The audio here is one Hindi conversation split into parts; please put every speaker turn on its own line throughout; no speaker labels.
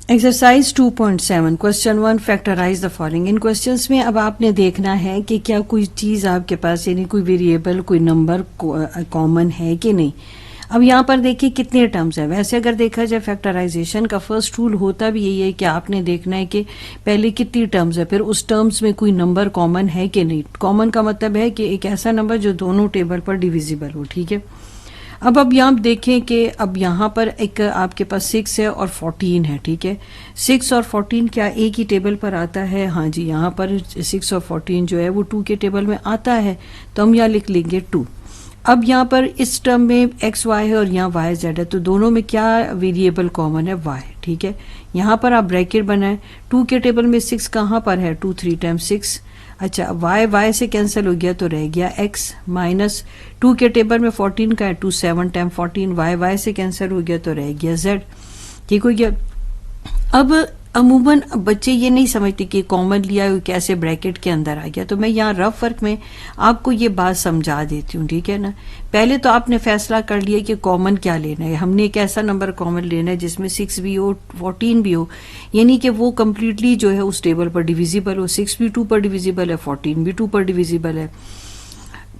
Exercise 2.7 question 1 factorise the following. इन क्वेश्चंस में अब आपने देखना है कि क्या कोई चीज़ आपके पास यानी कोई वेरिएबल कोई नंबर कॉमन है कि नहीं। अब यहाँ पर देखिए कितने टर्म्स है। वैसे अगर देखा जाए फैक्टराइजेशन का फर्स्ट रूल होता भी यही है कि आपने देखना है कि पहले कितनी टर्म्स है, फिर उस टर्म्स में कोई नंबर कॉमन है कि नहीं। कॉमन का मतलब है कि एक ऐसा नंबर जो दोनों टेबल पर डिविजिबल हो, ठीक है। अब यहाँ देखें कि अब यहाँ पर एक आपके पास 6 है और 14 है, ठीक है। 6 और 14 क्या एक ही टेबल पर आता है? हाँ जी, यहाँ पर 6 और 14 जो है वो 2 के टेबल में आता है, तो हम यहाँ लिख लेंगे 2। अब यहाँ पर इस टर्म में एक्स वाई है और यहाँ वाई जेड है, तो दोनों में क्या वेरिएबल कॉमन है? वाई, ठीक है। यहाँ पर आप ब्रैकेट बनाएं। 2 के टेबल में 6 कहाँ पर है? 2 3 टाइम्स 6। अच्छा, वाई से कैंसिल हो गया तो रह गया एक्स माइनस 2 के टेबल में 14 का है, 2 7 टाइम 14 वाई से कैंसिल हो गया तो रह गया जेड, ठीक हो गया। अब अमूमन बच्चे ये नहीं समझते कि कॉमन लिया कैसे ब्रैकेट के अंदर आ गया, तो मैं यहाँ रफ वर्क में आपको ये बात समझा देती हूँ, ठीक है ना। पहले तो आपने फैसला कर लिया कि कॉमन क्या लेना है। हमने एक ऐसा नंबर कॉमन लेना है जिसमें 6 भी हो 14 भी हो, यानी कि वो कम्प्लीटली जो है उस टेबल पर डिविजिबल हो। 6 भी 2 पर डिविजिबल है, 14 भी 2 पर डिविजिबल है।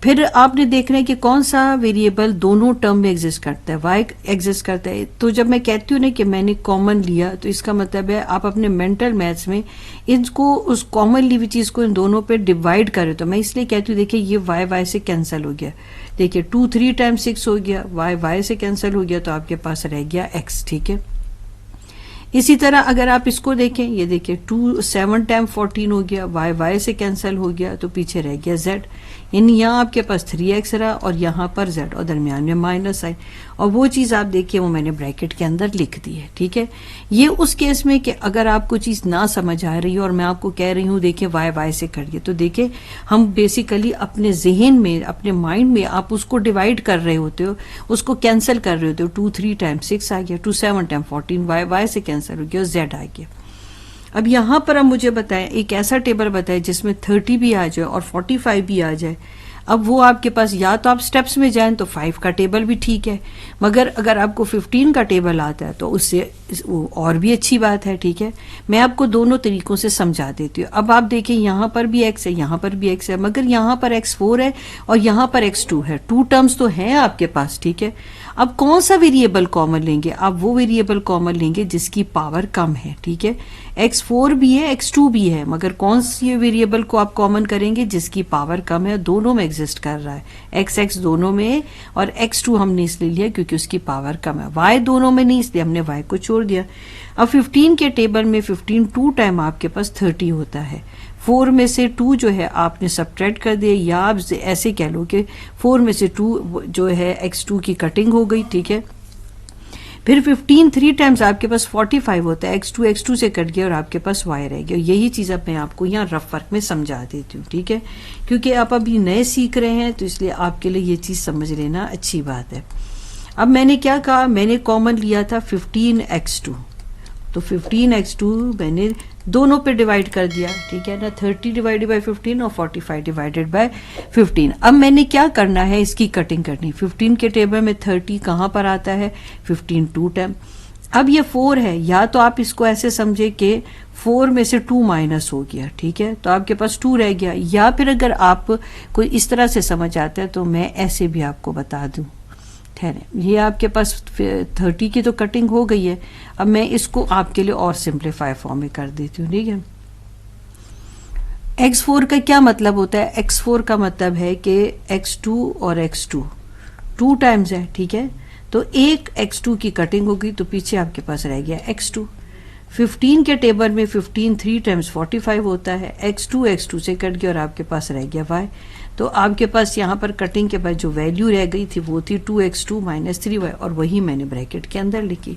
फिर आपने देखना है कि कौन सा वेरिएबल दोनों टर्म में एग्जिस्ट करता है। वाई एग्जिस्ट करता है। तो जब मैं कहती हूँ ना कि मैंने कॉमन लिया, तो इसका मतलब है आप अपने मेंटल मैथ्स में इनको उस कॉमन ली हुई चीज को इन दोनों पे डिवाइड करें। तो मैं इसलिए कहती हूँ देखिए ये वाई से कैंसिल हो गया। देखिए 2 3 टाइम 6 हो गया, वाई से कैंसिल हो गया, तो आपके पास रह गया एक्स, ठीक है। इसी तरह अगर आप इसको देखें, ये देखिए 2 7 टाइम 14 हो गया, वाई से कैंसिल हो गया, तो पीछे रह गया जेड। यानी यहाँ आपके पास 3x रहा और यहाँ पर z और दरमियान में माइनस आई, और वो चीज़ आप देखिए वो मैंने ब्रैकेट के अंदर लिख दी है, ठीक है। ये उस केस में कि अगर आपको चीज़ ना समझ आ रही है और मैं आपको कह रही हूँ देखिए वाई से करिए, तो देखिए हम बेसिकली अपने जहन में अपने माइंड में आप उसको डिवाइड कर रहे होते हो, उसको कैंसिल कर रहे होते हो। 2 3 टाइम 6 आ गया, 2 7 टाइम 14 वाई से कैंसिल हो गया, z आ गया। अब यहाँ पर अब मुझे बताएं एक ऐसा टेबल बताएं जिसमें 30 भी आ जाए और 45 भी आ जाए। अब वो आपके पास या तो आप स्टेप्स में जाएं तो 5 का टेबल भी ठीक है, मगर अगर आपको 15 का टेबल आता है तो उससे और भी अच्छी बात है, ठीक है। मैं आपको दोनों तरीकों से समझा देती हूँ। अब आप देखिए यहाँ पर भी x है, यहाँ पर भी x है, मगर यहाँ पर x4 है और यहाँ पर x2 है। 2 टर्म्स तो हैं आपके पास, ठीक है। अब कौन सा वेरिएबल कॉमन लेंगे? आप वो वेरिएबल कॉमन लेंगे जिसकी पावर कम है, ठीक है। x4 भी है, x2 भी है, मगर कौन सी वेरिएबल को आप कॉमन करेंगे जिसकी पावर कम है, दोनों में एग्जिस्ट कर रहा है। x दोनों में है और x2 हमने इसलिए लिया क्योंकि उसकी पावर कम है। y दोनों में नहीं, इसलिए हमने y को छोड़ दिया। अब 15 के टेबल में 15 2 टाइम आपके पास 30 होता है। 4 में से 2 जो है आपने सब्ट्रैक्ट कर दिया, या आप ऐसे कह लो कि 4 में से 2 जो है x2 की कटिंग हो गई, ठीक है। फिर 15 3 टाइम्स आपके पास 45 होता है, x2 से कट गया और आपके पास y रह गया। यही चीज़ अब मैं आपको यहाँ रफ वर्क में समझा देती हूँ, ठीक है, क्योंकि आप अभी नए सीख रहे हैं तो इसलिए आपके लिए ये चीज़ समझ लेना अच्छी बात है। अब मैंने क्या कहा, मैंने कॉमन लिया था 15x2, तो 15x2 मैंने दोनों पे डिवाइड कर दिया, ठीक है ना। 30 डिवाइडेड बाय 15 और 45 डिवाइडेड बाय 15। अब मैंने क्या करना है, इसकी कटिंग करनी। 15 के टेबल में 30 कहाँ पर आता है? 15 2 टाइम। अब ये 4 है, या तो आप इसको ऐसे समझे कि 4 में से 2 माइनस हो गया, ठीक है, तो आपके पास 2 रह गया। या फिर अगर आप कोई इस तरह से समझ आता है तो मैं ऐसे भी आपको बता दूं। ये आपके पास 30 की तो कटिंग हो गई है। अब मैं इसको आपके लिए और सिंप्लीफाई फॉर्म में कर देती हूँ, ठीक है। x4 का क्या मतलब होता है? x4 का मतलब है कि x2 और x2 2 टाइम्स है, ठीक है, तो एक x2 की कटिंग होगी तो पीछे आपके पास रह गया x2। 15 के टेबल में 15 3 टाइम्स 45 होता है, x2 से कट गया और आपके पास रह गया y। तो आपके पास यहाँ पर कटिंग के बाद जो वैल्यू रह गई थी वो थी 2x2 माइनस 3y, और वही मैंने ब्रैकेट के अंदर लिखी।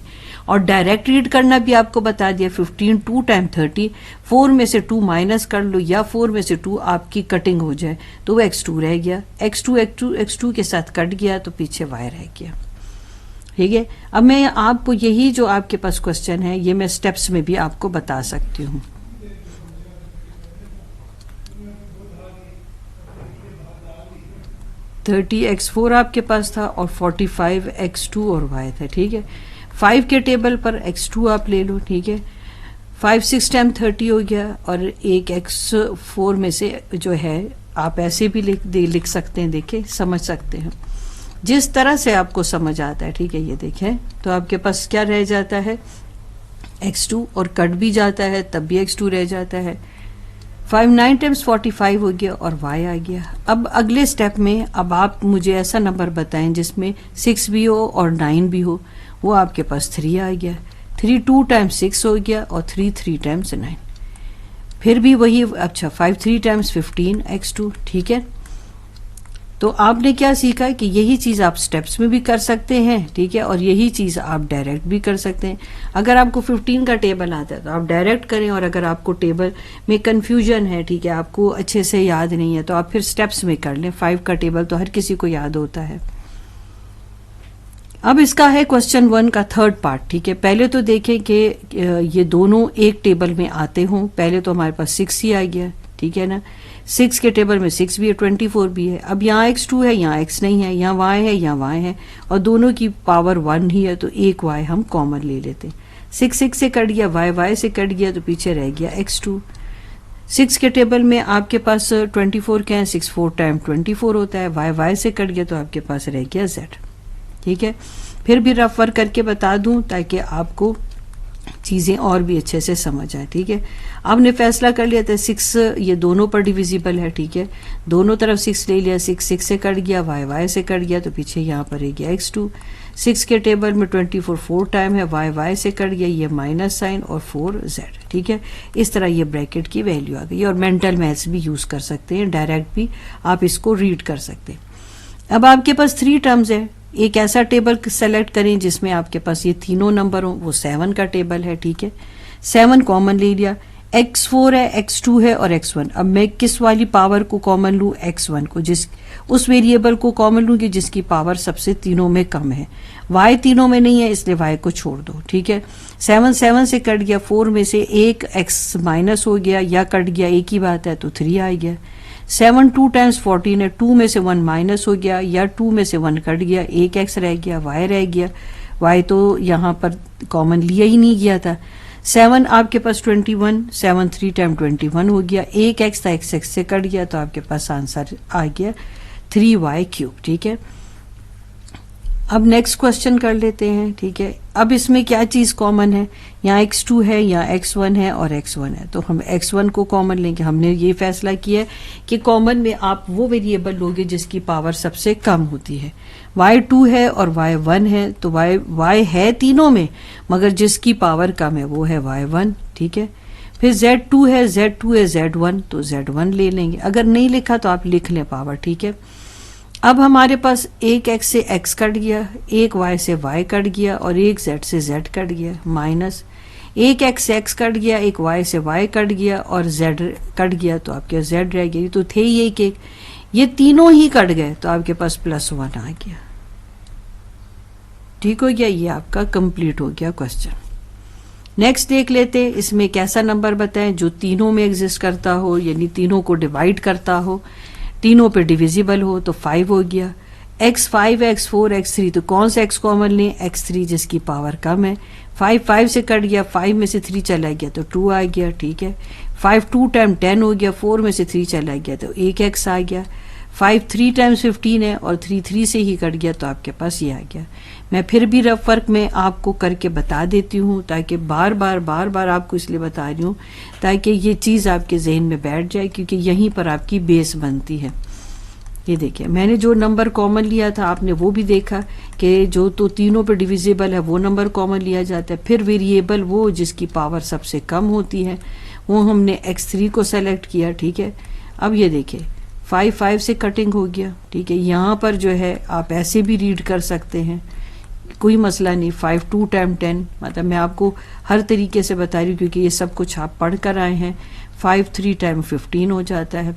और डायरेक्ट रीड करना भी आपको बता दिया। 15 2 टाइम 30, 4 में से 2 माइनस कर लो या 4 में से 2 आपकी कटिंग हो जाए तो वो x2 रह गया। x2 के साथ कट गया तो पीछे y रह गया, ठीक है। अब मैं आपको यही जो आपके पास क्वेश्चन है ये मैं स्टेप्स में भी आपको बता सकती हूँ। x4 आपके पास था और 45 x2 और y था, ठीक है। 5 के टेबल पर x2 आप ले लो, ठीक है। 5 6 टाइम 30 हो गया, और एक x4 में से जो है आप ऐसे भी लिख सकते हैं, देखिए समझ सकते हैं जिस तरह से आपको समझ आता है, ठीक है। ये देखें तो आपके पास क्या रह जाता है, x2, और कट भी जाता है तब भी x2 रह जाता है। 5 9 टाइम्स 45 हो गया और y आ गया। अब अगले स्टेप में अब आप मुझे ऐसा नंबर बताएं जिसमें 6 भी हो और 9 भी हो। वो आपके पास 3 आ गया। 3 2 टाइम्स 6 हो गया और 3 3 टाइम्स 9। फिर भी वही, अच्छा 5 3 टाइम्स 15 x2, ठीक है। तो आपने क्या सीखा कि यही चीज़ आप स्टेप्स में भी कर सकते हैं, ठीक है, और यही चीज़ आप डायरेक्ट भी कर सकते हैं। अगर आपको 15 का टेबल आता है तो आप डायरेक्ट करें, और अगर आपको टेबल में कंफ्यूजन है, ठीक है, आपको अच्छे से याद नहीं है, तो आप फिर स्टेप्स में कर लें। 5 का टेबल तो हर किसी को याद होता है। अब इसका है क्वेश्चन 1 का थर्ड पार्ट, ठीक है। पहले तो देखें कि ये दोनों एक टेबल में आते हों। पहले तो हमारे पास 6 ही आ गया, ठीक है ना। 6 के टेबल में 6 भी है, 24 भी है। अब यहाँ x2 है, यहाँ x नहीं है, यहाँ y है, यहाँ y है, और दोनों की पावर 1 ही है, तो एक y हम कॉमन ले लेते हैं। 6 6 से कट गया, y से कट गया, तो पीछे रह गया x2। 6 के टेबल में आपके पास 24 क्या है, 6 4 टाइम 24 होता है। y से कट गया तो आपके पास रह गया z, ठीक है। फिर भी रफ वर्क करके बता दूं ताकि आपको चीज़ें और भी अच्छे से समझ आए, ठीक है। आपने फैसला कर लिया था 6 ये दोनों पर डिविजिबल है, ठीक है। दोनों तरफ 6 ले लिया, 6 6 से कट गया, y से कट गया, तो पीछे यहाँ पर रह गया x2। 6 के टेबल में 24 4 टाइम है, y से कट गया, ये माइनस साइन और 4z, ठीक है। इस तरह ये ब्रैकेट की वैल्यू आ गई। और मेंटल मैथ्स भी यूज़ कर सकते हैं, डायरेक्ट भी आप इसको रीड कर सकते हैं। अब आपके पास 3 टर्म्स है। एक ऐसा टेबल सेलेक्ट करें जिसमें आपके पास ये तीनों नंबर हो, वो 7 का टेबल है, ठीक है। 7 कॉमन ले लिया, x4 है, x2 है और x1। अब मैं किस वाली पावर को कॉमन लूँ, x1 को, उस वेरिएबल को कॉमन लूँगी जिसकी पावर सबसे तीनों में कम है। y तीनों में नहीं है, इसलिए y को छोड़ दो, ठीक है। 7 7 से कट गया, 4 में से एक x माइनस हो गया या कट गया, एक ही बात है, तो 3 आ गया। 7 2 टाइम्स 14 है, 2 में से 1 माइनस हो गया या 2 में से 1 कट गया, एक x रह गया, y रह गया। y तो यहाँ पर कॉमन लिया ही नहीं गया था। 7 आपके पास 21, 7 3 टाइम 21 हो गया, एक x था, x से कट गया, तो आपके पास आंसर आ गया 3y³, ठीक है। अब नेक्स्ट क्वेश्चन कर लेते हैं, ठीक है। अब इसमें क्या चीज़ कॉमन है, यहाँ x2 है, यहाँ x1 है और x1 है, तो हम x1 को कॉमन लेंगे। हमने ये फैसला किया है कि कॉमन में आप वो वेरिएबल लोगे जिसकी पावर सबसे कम होती है। y2 है और y1 है, तो y है तीनों में, मगर जिसकी पावर कम है वो है y1, ठीक है। फिर z2 है, z2 है, z1, तो z1 ले लेंगे। अगर नहीं लिखा तो आप लिख लें पावर, ठीक है। अब हमारे पास एक x से x कट गया, एक y से y कट गया और एक z से z कट गया, माइनस एक x से x कट गया, एक y से y कट गया और z कट गया, तो आपके z रह गई। तो थे ही एक, ये तीनों ही कट गए, तो आपके पास +1 आ गया, ठीक हो गया। ये आपका कंप्लीट हो गया क्वेश्चन। नेक्स्ट देख लेते, इसमें कैसा नंबर बताएं जो तीनों में एग्जिस्ट करता हो, यानी तीनों को डिवाइड करता हो, तीनों पे डिविजिबल हो। तो 5 हो गया। x5 x4 x3, तो कौन सा x कॉमन लें, x3 जिसकी पावर कम है। 5 5 से कट गया, 5 में से 3 चला गया तो 2 आ गया, ठीक है। 5 2 टाइम 10 हो गया, 4 में से 3 चला गया तो एक x आ गया। 5 3 टाइम्स 15 है और 3 3 से ही कट गया, तो आपके पास ये आ गया। मैं फिर भी रफ वर्क में आपको करके बता देती हूँ, ताकि बार बार आपको इसलिए बता रही हूँ ताकि ये चीज़ आपके जहन में बैठ जाए, क्योंकि यहीं पर आपकी बेस बनती है। ये देखिए, मैंने जो नंबर कॉमन लिया था आपने वो भी देखा कि जो तो तीनों पे डिविजिबल है वो नंबर कॉमन लिया जाता है। फिर वेरिएबल वो जिसकी पावर सबसे कम होती है, वो हमने x3 को सेलेक्ट किया, ठीक है। अब ये देखिए 5 5 से कटिंग हो गया, ठीक है। यहाँ पर जो है आप ऐसे भी रीड कर सकते हैं, कोई मसला नहीं। 5 2 टाइम 10, मतलब मैं आपको हर तरीके से बता रही हूँ क्योंकि ये सब कुछ आप पढ़ कर आए हैं। 5 3 टाइम 15 हो जाता है,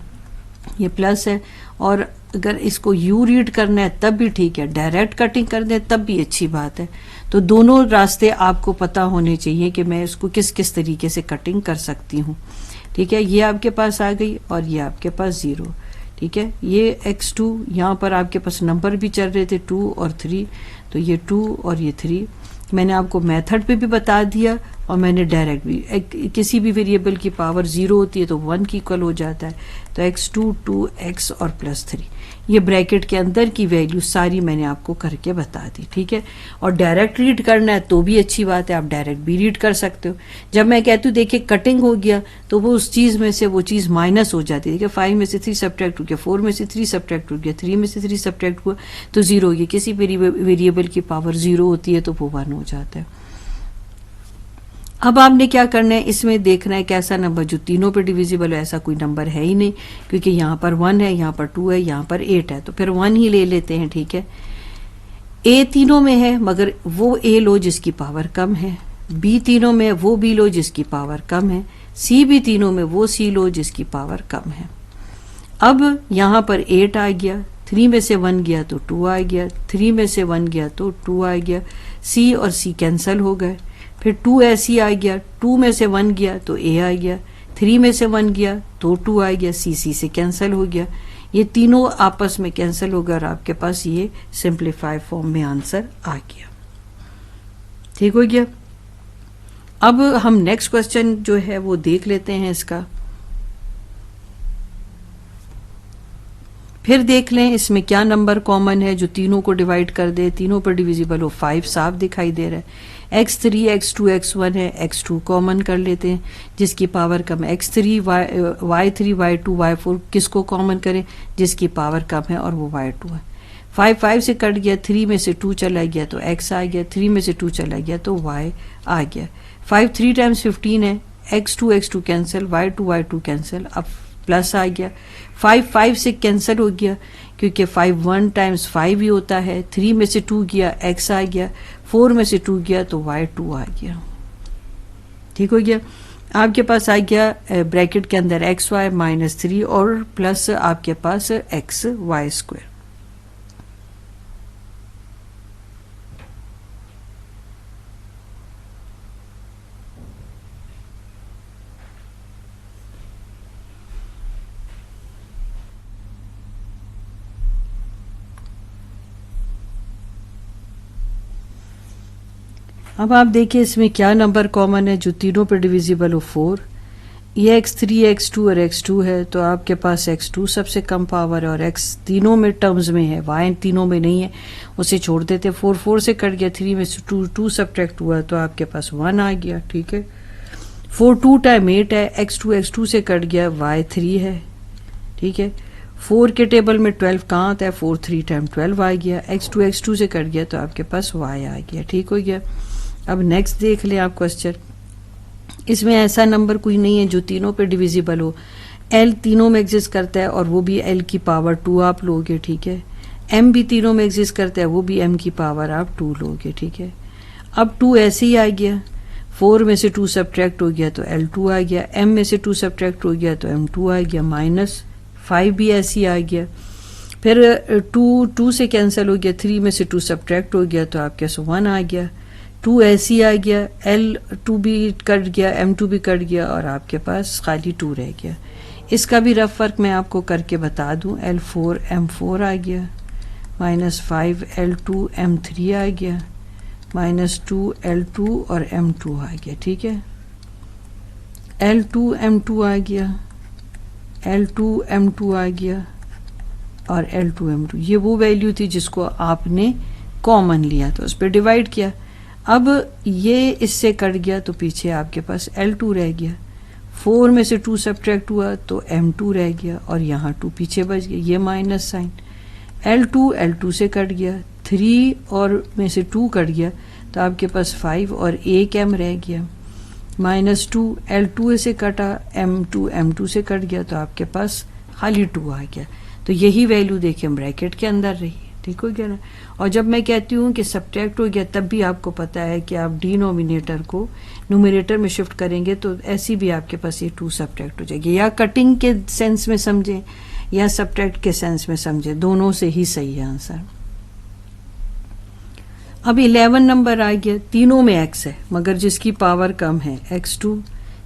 ये प्लस है। और अगर इसको यू रीड करना है तब भी ठीक है, डायरेक्ट कटिंग कर दें तब भी अच्छी बात है। तो दोनों रास्ते आपको पता होने चाहिए कि मैं इसको किस किस तरीके से कटिंग कर सकती हूँ, ठीक है। ये आपके पास आ गई और ये आपके पास 0, ठीक है। ये x2, यहाँ पर आपके पास नंबर भी चल रहे थे 2 और 3, तो ये 2 और ये 3। मैंने आपको मेथड पे भी बता दिया और मैंने डायरेक्ट भी किसी भी वेरिएबल की पावर 0 होती है तो 1 की इक्वल हो जाता है, तो x2 2x और +3 ये ब्रैकेट के अंदर की वैल्यू सारी मैंने आपको करके बता दी, ठीक है। और डायरेक्ट रीड करना है तो भी अच्छी बात है, आप डायरेक्ट भी रीड कर सकते हो। जब मैं कहती हूँ देखिए कटिंग हो गया तो वो उस चीज़ में से वो चीज़ माइनस हो जाती है। देखिए 5 में से 3 सब्ट्रैक्ट हो गया, 4 में से 3 सब्ट्रैक्ट हो गया, 3 में से 3 सब्ट्रैक्ट हुआ तो 0 हो गया। किसी वेरिएबल की पावर 0 होती है तो वो 1 हो जाता है। अब आपने क्या करना है, इसमें देखना है कैसा नंबर जो तीनों पे डिविजिबल है। ऐसा कोई नंबर है ही नहीं, क्योंकि यहाँ पर 1 है, यहाँ पर 2 है, यहाँ पर 8 है, तो फिर 1 ही ले लेते हैं, ठीक है। ए तीनों में है मगर वो ए लो जिसकी पावर कम है, बी तीनों में वो बी लो जिसकी पावर कम है, सी भी तीनों में वो सी लो जिसकी पावर कम है। अब यहाँ पर 8 आ गया, 3 में से 1 गया तो 2 आ गया, 3 में से 1 गया तो 2 आ गया, सी और सी कैंसिल हो गए। फिर 2 ऐसी आ गया, 2 में से 1 गया तो ए आ गया, 3 में से 1 गया तो 2 आ गया, सी सी से कैंसिल हो गया। ये तीनों आपस में कैंसिल हो गया और आपके पास ये सिंप्लीफाई फॉर्म में आंसर आ गया, ठीक हो गया। अब हम नेक्स्ट क्वेश्चन जो है वो देख लेते हैं इसका। फिर देख लें इसमें क्या नंबर कॉमन है जो तीनों को डिवाइड कर दे, तीनों पर डिविजिबल हो। 5 साफ दिखाई दे रहा है, x3 x2 x1 है, x2 कॉमन कर लेते हैं जिसकी पावर कम है, x3 y3 y2 y4 किसको कॉमन करें जिसकी पावर कम है और वो y2 है। 5 से कट गया, 3 में से 2 चला गया तो x आ गया, 3 में से 2 चला गया तो y आ गया। 5 3 टाइम्स 15 है, x2 कैंसिल, y2 कैंसिल, अब प्लस आ गया। 5 से कैंसिल हो गया क्योंकि 5 1 टाइम्स 5 ही होता है, 3 में से 2 गया x आ गया, 4 में से 2 गया तो y2 आ गया, ठीक हो गया। आपके पास आ गया ब्रैकेट के अंदर xy -3 और प्लस आपके पास xy²। अब आप देखिए इसमें क्या नंबर कॉमन है जो तीनों पर डिविजिबल हो। 4, ये x3 x2 और x2 है तो आपके पास x2 सबसे कम पावर है और x तीनों में टर्म्स में है, y तीनों में नहीं है, उसे छोड़ देते। 4 से कट गया, 3 में से 2 सब्ट्रैक्ट हुआ तो आपके पास 1 आ गया, ठीक है। 4 2 टाइम 8 है, x2 से कट गया, y3 है, ठीक है। 4 के टेबल में 12 कहाँ आता है, 4 3 टाइम 12 आ गया, x2 से कट गया तो आपके पास y आ गया, ठीक हो गया। अब नेक्स्ट देख लें आप क्वेश्चन। इसमें ऐसा नंबर कोई नहीं है जो तीनों पे डिविजिबल हो। l तीनों में एग्जिस्ट करता है और वो भी l की पावर 2 आप लोगे, ठीक है। m भी तीनों में एग्जिस्ट करता है, वो भी m की पावर आप 2 लोगे, ठीक है। अब 2 ऐसे ही आ गया, 4 में से 2 सब्ट्रैक्ट हो गया तो l2 आ गया, m में से 2 सब्ट्रैक्ट हो गया तो m2 आ गया, -5 भी ऐसे ही आ गया। फिर 2 से कैंसिल हो गया, 3 में से 2 सब्ट्रैक्ट हो गया तो आपके पास 1 आ गया। 2 ऐसी आ गया, L2 भी कट गया, M2 भी कट गया और आपके पास खाली 2 रह गया। इसका भी रफ वर्क मैं आपको करके बता दूं। L4 M4 आ गया, -5 L2 M3 आ गया, -2 L2 और M2 आ गया, ठीक है। L2 M2 आ गया, L2 M2 आ गया और L2 M2, ये वो वैल्यू थी जिसको आपने कॉमन लिया तो उस पर डिवाइड किया। अब ये इससे कट गया तो पीछे आपके पास L2 रह गया, 4 में से 2 सब्ट्रैक्ट हुआ तो M2 रह गया और यहाँ 2 पीछे बच गया, ये माइनस साइन। L2 से कट गया, 3 और में से 2 कट गया तो आपके पास 5 और 1 M रह गया, -2 L2 से कटा, M2 से कट गया तो आपके पास खाली 2 आ गया। तो यही वैल्यू देखिए ब्रैकेट के अंदर रही, ठीक हो गया ना। और जब मैं कहती हूँ कि सब्ट्रैक्ट हो गया तब भी आपको पता है कि आप डिनोमिनेटर को न्यूमरेटर में शिफ्ट करेंगे तो ऐसी भी आपके पास ये 2 सब्ट्रैक्ट हो जाएगी। या कटिंग के सेंस में समझें या सब्ट्रैक्ट के सेंस में समझें, दोनों से ही सही है आंसर। अब 11 नंबर आ गया, तीनों में x है मगर जिसकी पावर कम है x2,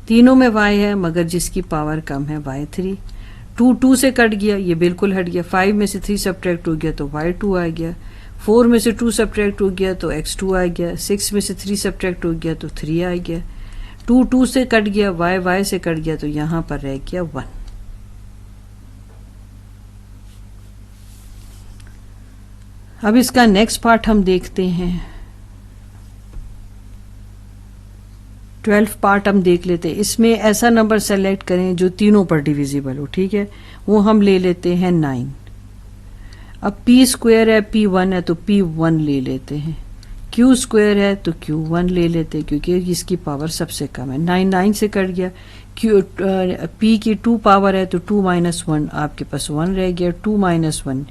तीनों में y है मगर जिसकी पावर कम है y3। 2 से कट गया, ये बिल्कुल हट गया, 5 में से 3 सब्ट्रैक्ट हो गया तो y2 आ गया, 4 में से 2 सब्ट्रैक्ट हो गया तो x2 आ गया, 6 में से 3 सब्ट्रैक्ट हो गया तो 3 आ गया, 2 2 से कट गया, y y से कट गया, तो यहां पर रह गया 1। अब इसका नेक्स्ट पार्ट हम देखते हैं। 12 पार्ट हम देख लेते हैं। इसमें ऐसा नंबर सेलेक्ट करें जो तीनों पर डिविजिबल हो, ठीक है। वो हम ले लेते हैं 9। अब p स्क्वायर है, p1 है, तो p1 ले लेते हैं। q स्क्वायर है तो q1 ले लेते हैं, क्योंकि इसकी पावर सबसे कम है। 9 9 से कट गया। p की 2 पावर है तो 2 - 1 आपके पास 1 रह गया। 2 - 1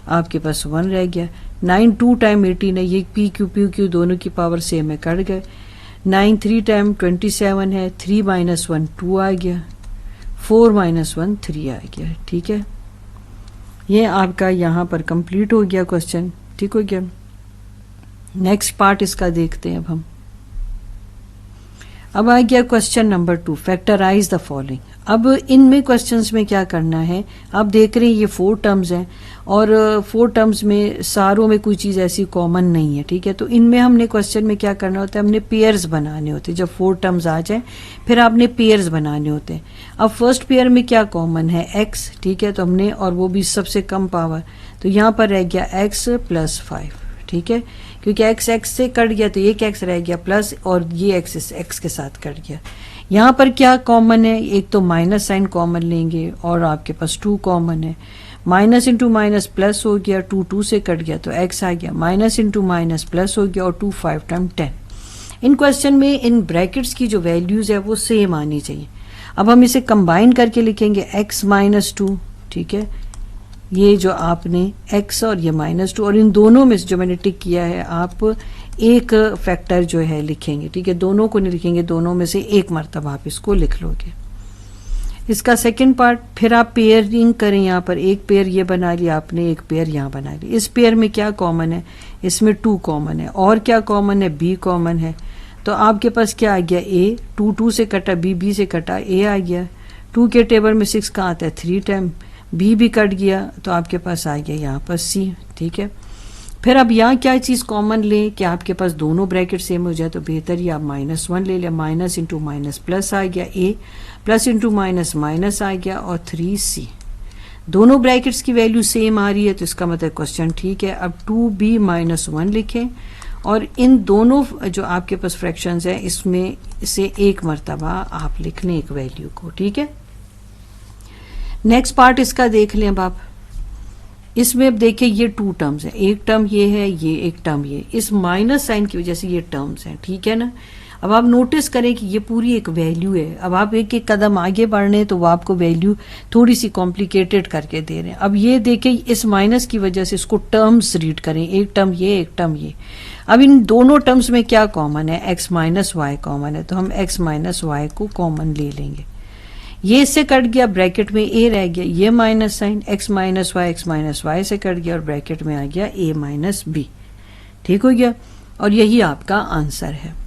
आपके पास 1 रह गया। 9 2 टाइम 18 है, ये p q दोनों की पावर सेम है, कट गए। 9 3 टाइम 27 है, 3 - 1 2 आ गया, 4 - 1 3 आ गया, ठीक है। ये आपका यहाँ पर कंप्लीट हो गया क्वेश्चन, ठीक हो गया। नेक्स्ट पार्ट इसका देखते हैं अब आ गया question number 2, factorise the following. अब इनमें क्वेश्चंस में क्या करना है, आप देख रहे हैं ये 4 टर्म्स हैं और 4 टर्म्स में सारों में कोई चीज़ ऐसी कॉमन नहीं है, ठीक है। तो इनमें हमने क्वेश्चन में क्या करना होता है, हमने पेयर्स बनाने होते हैं। जब 4 टर्म्स आ जाए फिर आपने पेयर्स बनाने होते हैं। अब फर्स्ट पेयर में क्या कॉमन है, x, ठीक है। तो हमने, और वो भी सबसे कम पावर, तो यहाँ पर रह गया x + 5, ठीक है। क्योंकि x से कट गया तो एक x रह गया प्लस, और ये x के साथ कट गया। यहाँ पर क्या कॉमन है, एक तो माइनस साइन कॉमन लेंगे और आपके पास 2 कॉमन है। माइनस इंटू माइनस प्लस हो गया, 2 2 से कट गया तो x आ गया। माइनस इंटू माइनस प्लस हो गया, और 2 5 टाइम 10। इन क्वेश्चन में इन ब्रैकेट्स की जो वैल्यूज है वो सेम आनी चाहिए। अब हम इसे कंबाइन करके लिखेंगे x - 2, ठीक है। ये जो आपने x और ये -2, और इन दोनों में से जो मैंने टिक किया है, आप एक फैक्टर जो है लिखेंगे, ठीक है। दोनों को नहीं लिखेंगे, दोनों में से एक मरतबा आप इसको लिख लोगे। इसका सेकंड पार्ट, फिर आप पेयरिंग करें। यहाँ पर एक पेयर ये बना लिया आपने, एक पेयर यहाँ बना लिया। इस पेयर में क्या कॉमन है, इसमें 2 कॉमन है, और क्या कॉमन है, b कॉमन है। तो आपके पास क्या आ गया, a, 2 2 से कटा, b से कटा, a आ गया। 2 के टेबल में 6 कहाँ आता है, 3 टाइम। b भी कट गया तो आपके पास आ गया यहाँ पर c, ठीक है। फिर अब यहाँ क्या चीज़ कॉमन लें कि आपके पास दोनों ब्रैकेट सेम हो जाए, तो बेहतर ही आप -1 ले लिया। माइनस इंटू माइनस प्लस आ गया a, plus into minus minus आ गया, और 3c। दोनों ब्रैकेट्स की वैल्यू सेम आ रही है, तो इसका मतलब क्वेश्चन ठीक है। अब 2b - 1 लिखें, और इन दोनों जो आपके पास फ्रैक्शंस हैं इसमें से एक मरतबा आप लिख लें एक वैल्यू को, ठीक है। नेक्स्ट पार्ट इसका देख लें अब आप। इसमें अब देखिए ये 2 टर्म्स हैं, एक टर्म ये है, ये एक टर्म ये। इस माइनस साइन की वजह से ये टर्म्स हैं, ठीक है ना। अब आप नोटिस करें कि ये पूरी एक वैल्यू है। अब आप एक एक कदम आगे बढ़ रहे हैं तो वो आपको वैल्यू थोड़ी सी कॉम्प्लिकेटेड करके दे रहे हैं। अब ये देखिए इस माइनस की वजह से इसको टर्म्स रीड करें, एक टर्म ये, एक टर्म ये। अब इन दोनों टर्म्स में क्या कॉमन है, x - y कॉमन है, तो हम x - y को कॉमन ले लेंगे। ये इससे कट गया, ब्रैकेट में a रह गया, ये माइनस साइन, x - y से कट गया और ब्रैकेट में आ गया a - b, ठीक हो गया। और यही आपका आंसर है।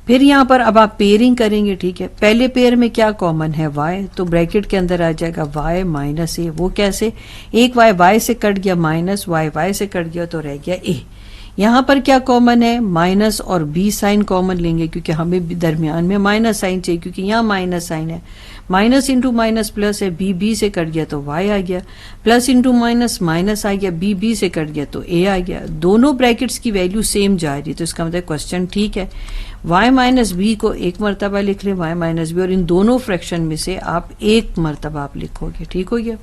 फिर यहाँ पर अब आप पेयरिंग करेंगे, ठीक है। पहले पेयर में क्या कॉमन है, y, तो ब्रैकेट के अंदर आ जाएगा y - a। वो कैसे, एक y से कट गया, माइनस y से कट गया तो रह गया a। यहाँ पर क्या कॉमन है, माइनस और b साइन कॉमन लेंगे, क्योंकि हमें दरमियान में माइनस साइन चाहिए, क्योंकि यहाँ माइनस साइन है। माइनस इंटू माइनस प्लस है, b से कट गया तो y आ गया। प्लस इंटू माइनस माइनस आ गया, b से कट गया तो a आ गया। दोनों ब्रैकेट्स की वैल्यू सेम जा रही, तो इसका मतलब क्वेश्चन ठीक है। y - b को एक मरतबा लिख लें, y - b, और इन दोनों फ्रैक्शन में से आप एक मरतबा आप लिखोगे, ठीक हो गया।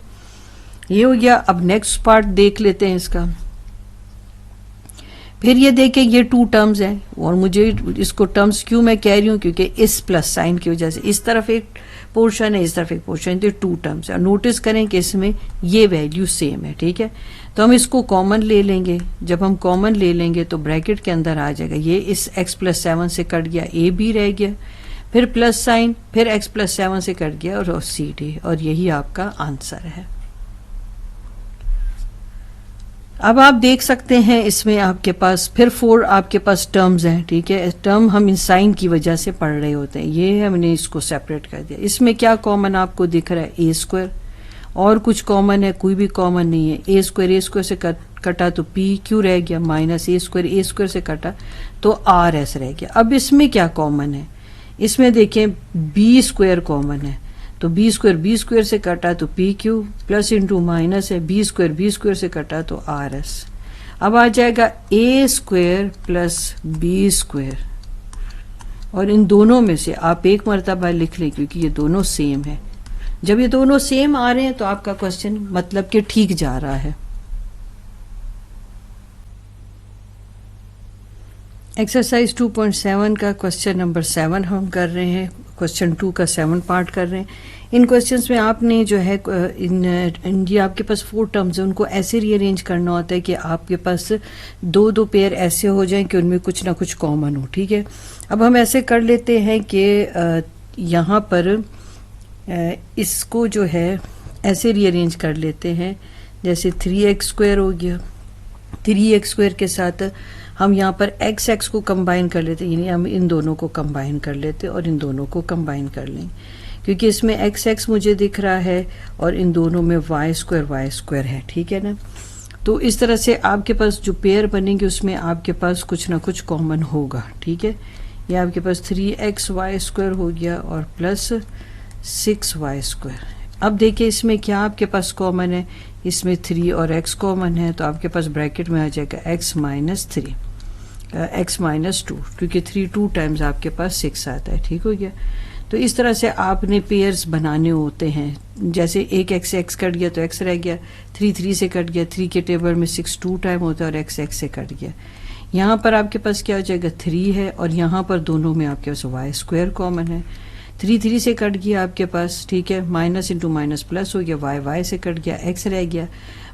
ये हो गया। अब नेक्स्ट पार्ट देख लेते हैं इसका। फिर ये देखें ये 2 टर्म्स हैं, और मुझे इसको टर्म्स क्यों मैं कह रही हूँ, क्योंकि इस प्लस साइन की वजह से इस तरफ एक पोर्शन है, इस तरफ एक पोर्शन है, तो 2 टर्म्स है। और नोटिस करें कि इसमें ये वैल्यू सेम है, ठीक है। तो हम इसको कॉमन ले लेंगे। जब हम कॉमन ले लेंगे तो ब्रैकेट के अंदर आ जाएगा, ये इस x + 7 से कट गया, a b रह गया, फिर प्लस साइन, फिर x + 7 से कट गया, और c d, और यही आपका आंसर है। अब आप देख सकते हैं इसमें आपके पास फिर 4 आपके पास टर्म्स हैं, ठीक है। टर्म हम इन साइन की वजह से पढ़ रहे होते हैं, ये हमने इसको सेपरेट कर दिया। इसमें क्या कॉमन आपको दिख रहा है, a², और कुछ कॉमन है, कोई भी कॉमन नहीं है। a² से कटा तो पी क्यू रह गया, माइनस ए स्क्वायर से कटा तो आर एस रह गया। अब इसमें क्या कॉमन है, इसमें देखें बी स्क्वायर कॉमन है, तो बी स्क्वायर से कटा तो P Q plus into minus है बी स्क्वायर से कटा तो आर एस। अब आ जाएगा ए स्क्वायर प्लस बी स्क्वायर, और इन दोनों में से आप एक मरतबा लिख लें क्योंकि ये दोनों सेम है। जब ये दोनों सेम आ रहे हैं तो आपका क्वेश्चन मतलब कि ठीक जा रहा है। एक्सरसाइज 2.7 का क्वेश्चन नंबर 7 हम कर रहे हैं, क्वेश्चन 2 का 7 पार्ट कर रहे हैं। इन क्वेश्चंस में आपने जो है ये आपके पास 4 टर्म्स हैं, उनको ऐसे रीअरेंज करना होता है कि आपके पास दो पेयर ऐसे हो जाएं कि उनमें कुछ ना कुछ कॉमन हो। ठीक है, अब हम ऐसे कर लेते हैं कि यहाँ पर इसको जो है ऐसे रीअरेंज कर लेते हैं, जैसे 3x² हो गया, 3x² के साथ हम यहाँ पर x को कंबाइन कर लेते हैं, यानी हम इन दोनों को कंबाइन कर लेते हैं और इन दोनों को कंबाइन कर लें, क्योंकि इसमें x मुझे दिख रहा है और इन दोनों में y² है। ठीक है ना, तो इस तरह से आपके पास जो पेयर बनेंगे उसमें आपके पास कुछ ना कुछ कॉमन होगा। ठीक है, ये आपके पास 3xy² हो गया और प्लस 6y²। अब देखिए इसमें क्या आपके पास कॉमन है, इसमें 3 और x कॉमन है, तो आपके पास ब्रैकेट में आ जाएगा x माइनस 2, क्योंकि 3 2 टाइम्स आपके पास 6 आता है। ठीक हो गया, तो इस तरह से आपने पेयर्स बनाने होते हैं। जैसे एक x कट गया तो x रह गया, 3 से कट गया, 3 के टेबल में 6 2 टाइम होता है और x से कट गया। यहाँ पर आपके पास क्या हो जाएगा 3 है, और यहाँ पर दोनों में आपके पास y² कॉमन है। 3 से कट गया आपके पास, ठीक है, माइनस इंटू माइनस प्लस हो गया, y से कट गया, x रह गया,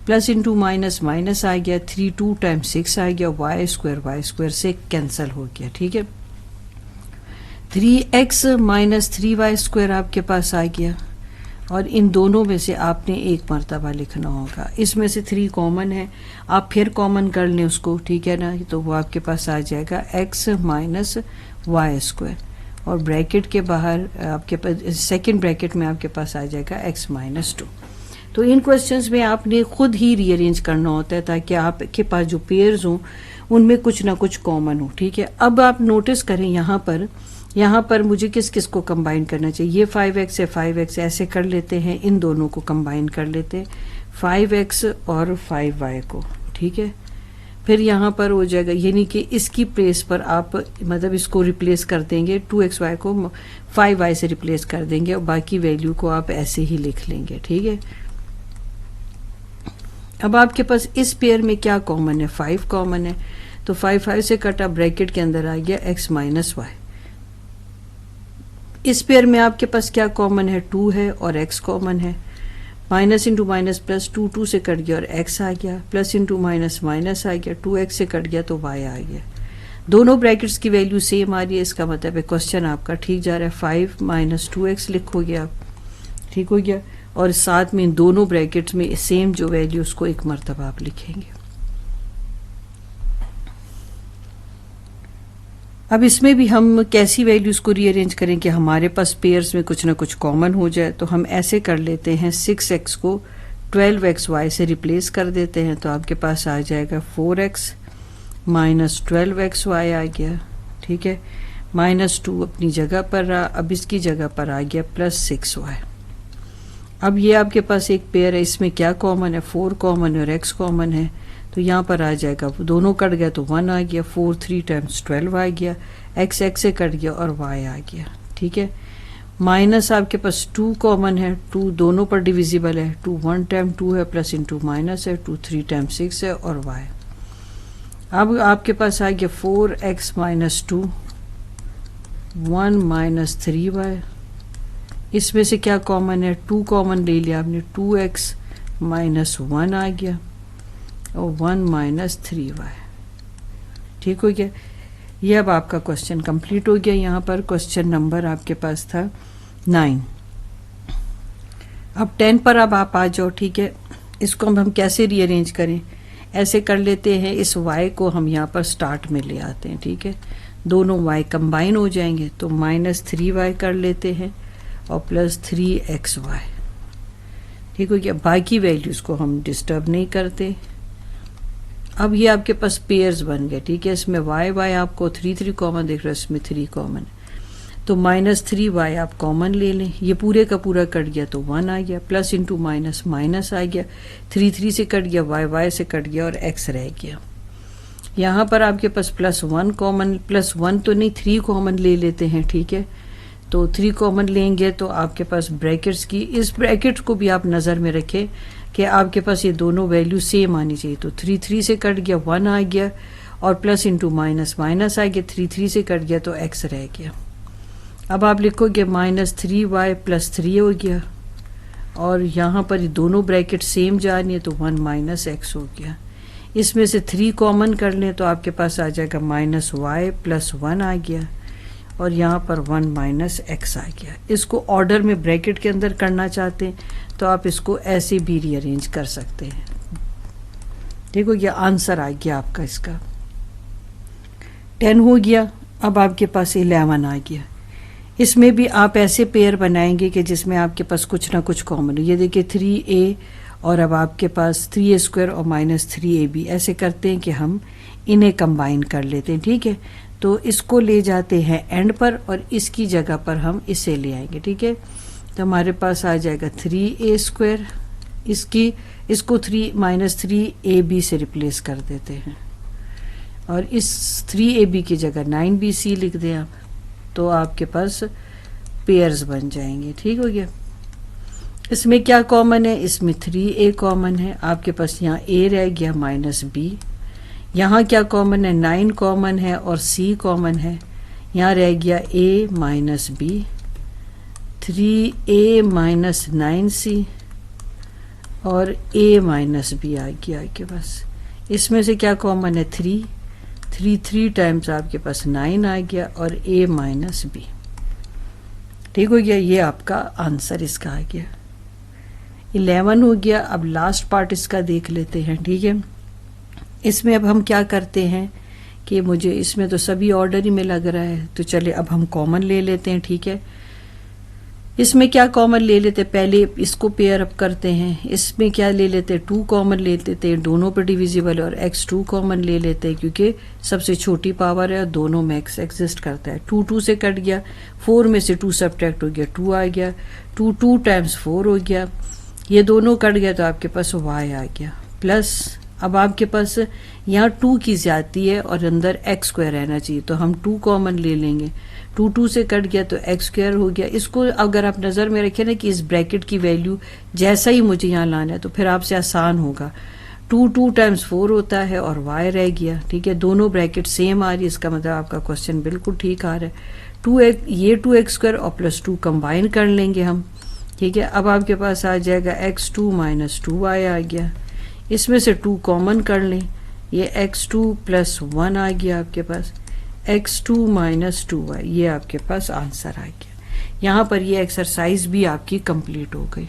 प्लस इंटू माइनस माइनस आ गया, 3 2 टाइम्स 6 आ गया, y² से कैंसिल हो गया। ठीक है, 3x माइनस 3y² आपके पास आ गया, और इन दोनों में से आपने एक मरतबा लिखना होगा। इसमें से 3 कॉमन है, आप फिर कॉमन कर लें उसको, ठीक है ना, तो वो आपके पास आ जाएगा x माइनस y², और ब्रैकेट के बाहर आपके पास सेकंड ब्रैकेट में आपके पास आ जाएगा x माइनस 2। तो इन क्वेश्चंस में आपने खुद ही रीअरेंज करना होता है ताकि आपके पास जो पेयर्स हों उनमें कुछ ना कुछ कॉमन हो। ठीक है, अब आप नोटिस करें यहाँ पर मुझे किस किस को कंबाइन करना चाहिए। ये 5x है, 5x ऐसे कर लेते हैं, इन दोनों को कंबाइन कर लेते हैं, 5x और 5y को। ठीक है, फिर यहाँ पर हो जाएगा, यानी कि इसकी प्लेस पर आप मतलब इसको रिप्लेस कर देंगे, 2xy को 5y से रिप्लेस कर देंगे और बाकी वैल्यू को आप ऐसे ही लिख लेंगे। ठीक है, अब आपके पास इस पेयर में क्या कॉमन है, 5 कॉमन है, तो 5 से कटा, ब्रैकेट के अंदर आ गया x माइनस y। इस पेयर में आपके पास क्या कॉमन है, 2 है और x कॉमन है, माइनस इंटू माइनस प्लस 2 2 से कट गया और x आ गया, प्लस इंटू माइनस माइनस आ गया, 2x से कट गया तो y आ गया। दोनों ब्रैकेट्स की वैल्यू सेम आ रही है, इसका मतलब है क्वेश्चन आपका ठीक जा रहा है। 5 माइनस 2x लिखोगे आप, ठीक हो गया, और साथ में दोनों ब्रैकेट्स में सेम जो वैल्यू उसको एक मरतबा आप लिखेंगे। अब इसमें भी हम कैसी वैल्यूज को रीअरेंज करें कि हमारे पास पेयर्स में कुछ ना कुछ कॉमन हो जाए, तो हम ऐसे कर लेते हैं, 6x को 12xy से रिप्लेस कर देते हैं, तो आपके पास आ जाएगा 4x माइनस 12xy आ गया। ठीक है, माइनस 2 अपनी जगह पर रहा, अब इसकी जगह पर आ गया प्लस 6y। अब ये आपके पास एक पेयर है, इसमें क्या कॉमन है, 4 कॉमन है और x कॉमन है, तो यहाँ पर आ जाएगा, दोनों कट गया तो 1 आ गया, 4 3 टाइम्स 12 आ गया, x से कट गया और y आ गया। ठीक है, माइनस आपके पास 2 कॉमन है, 2 दोनों पर डिविजिबल है, 2 1 टाइम 2 है, प्लस इंटू माइनस है, 2 3 टाइम 6 है और y। अब आपके पास आ गया 4x माइनस 2, 1 माइनस 3y। इसमें से क्या कॉमन है, 2 कॉमन ले लिया आपने, 2x माइनस 1 आ गया और 1 माइनस 3y। ठीक हो गया, ये अब आपका क्वेश्चन कंप्लीट हो गया। यहाँ पर क्वेश्चन नंबर आपके पास था 9। अब 10 पर अब आप आ जाओ। ठीक है, इसको हम कैसे रीअरेंज करें, ऐसे कर लेते हैं, इस y को हम यहाँ पर स्टार्ट में ले आते हैं। ठीक है, दोनों y कंबाइन हो जाएंगे, तो माइनस 3y कर लेते हैं और प्लस 3xy। ठीक हो गया, बाकी वैल्यूज को हम डिस्टर्ब नहीं करते, अब ये आपके पास पेयर्स बन गए, ठीक है। इसमें वाई वाई आपको 3 3 कॉमन दिख रहा है, इसमें 3 कॉमन है, तो -3y आप कॉमन ले लें, ये पूरे का पूरा कट गया तो 1 आ गया, प्लस इंटू माइनस माइनस आ गया, 3 3 से कट गया, y से कट गया और x रह गया। यहाँ पर आपके पास +1 कॉमन, +1 तो नहीं 3 कॉमन ले लेते हैं, ठीक है। तो 3 कॉमन लेंगे तो आपके पास ब्रैकेट्स की, इस ब्रैकेट को भी आप नज़र में रखें कि आपके पास ये दोनों वैल्यू सेम आनी चाहिए। तो 3 3 से कट गया 1 आ गया और प्लस इंटू माइनस माइनस आ गया, 3 3 से कट गया तो x रह गया। अब आप लिखोगे -3y + 3 हो गया और यहाँ पर ये दोनों ब्रैकेट सेम जा रही है तो 1 - x हो गया। इसमें से 3 कॉमन कर लें तो आपके पास आ जाएगा -y + 1 आ गया और यहाँ पर 1 - x आ गया। इसको ऑर्डर में ब्रैकेट के अंदर करना चाहते हैं तो आप इसको ऐसे भी रीअरेंज कर सकते हैं। देखो ये आंसर आ गया आपका, इसका 10 हो गया। अब आपके पास 11 आ गया। इसमें भी आप ऐसे पेयर बनाएंगे कि जिसमें आपके पास कुछ ना कुछ कॉमन हो। ये देखिए 3a और अब आपके पास 3a² और -3ab, ऐसे करते हैं कि हम इन्हें कंबाइन कर लेते हैं, ठीक है। तो इसको ले जाते हैं एंड पर और इसकी जगह पर हम इसे ले आएंगे, ठीक है। तो हमारे पास आ जाएगा 3a², इसको 3 से रिप्लेस कर देते हैं और इस 3ab की जगह 9bc लिख दें आप, तो आपके पास पेयर्स बन जाएंगे, ठीक हो गया। इसमें क्या कॉमन है, इसमें 3a कॉमन है, आपके पास यहाँ a रह गया -b। यहाँ क्या कॉमन है, 9 कॉमन है और c कॉमन है, यहाँ रह गया a - b, 3a - 9c और a - b आ गया आपके पास। इसमें से क्या कॉमन है, 3 टाइम्स आपके पास 9 आ गया और a - b, ठीक हो गया। ये आपका आंसर इसका आ गया, 11 हो गया। अब लास्ट पार्ट इसका देख लेते हैं, ठीक है। इसमें अब हम क्या करते हैं कि मुझे इसमें तो सभी ऑर्डर ही में लग रहा है, तो चले अब हम कॉमन ले लेते हैं, ठीक है। इसमें क्या कॉमन ले लेते हैं, पहले इसको पेयर अप करते हैं। इसमें क्या ले लेते हैं, 2 कॉमन ले लेते हैं, दोनों पर डिविजिबल, और x2 कॉमन ले लेते हैं क्योंकि सबसे छोटी पावर है और दोनों में x एग्जिस्ट करता है। 2 2 से कट गया, 4 में से 2 सब्ट्रैक्ट हो गया, 2 आ गया, 2 टाइम्स 4 हो गया, ये दोनों कट गया तो आपके पास y आ गया। प्लस अब आपके पास यहाँ 2 की ज्यादती है और अंदर x² रहना चाहिए, तो हम 2 कॉमन ले लेंगे, 2 2 से कट गया तो x² हो गया। इसको अगर आप नज़र में रखें ना कि इस ब्रैकेट की वैल्यू जैसा ही मुझे यहाँ लाना है तो फिर आपसे आसान होगा। 2 टाइम्स 4 होता है और y रह गया, ठीक है। दोनों ब्रैकेट सेम आ रही है, इसका मतलब आपका क्वेश्चन बिल्कुल ठीक आ रहा है। ये 2x² और +2 कंबाइन कर लेंगे हम, ठीक है। अब आपके पास आ जाएगा x2 - 2y आ गया। इसमें से 2 कॉमन कर लें, ये x2 + 1 आ गया आपके पास, x2 - 2y, ये आपके पास आंसर आ गया। यहाँ पर ये एक्सरसाइज भी आपकी कंप्लीट हो गई।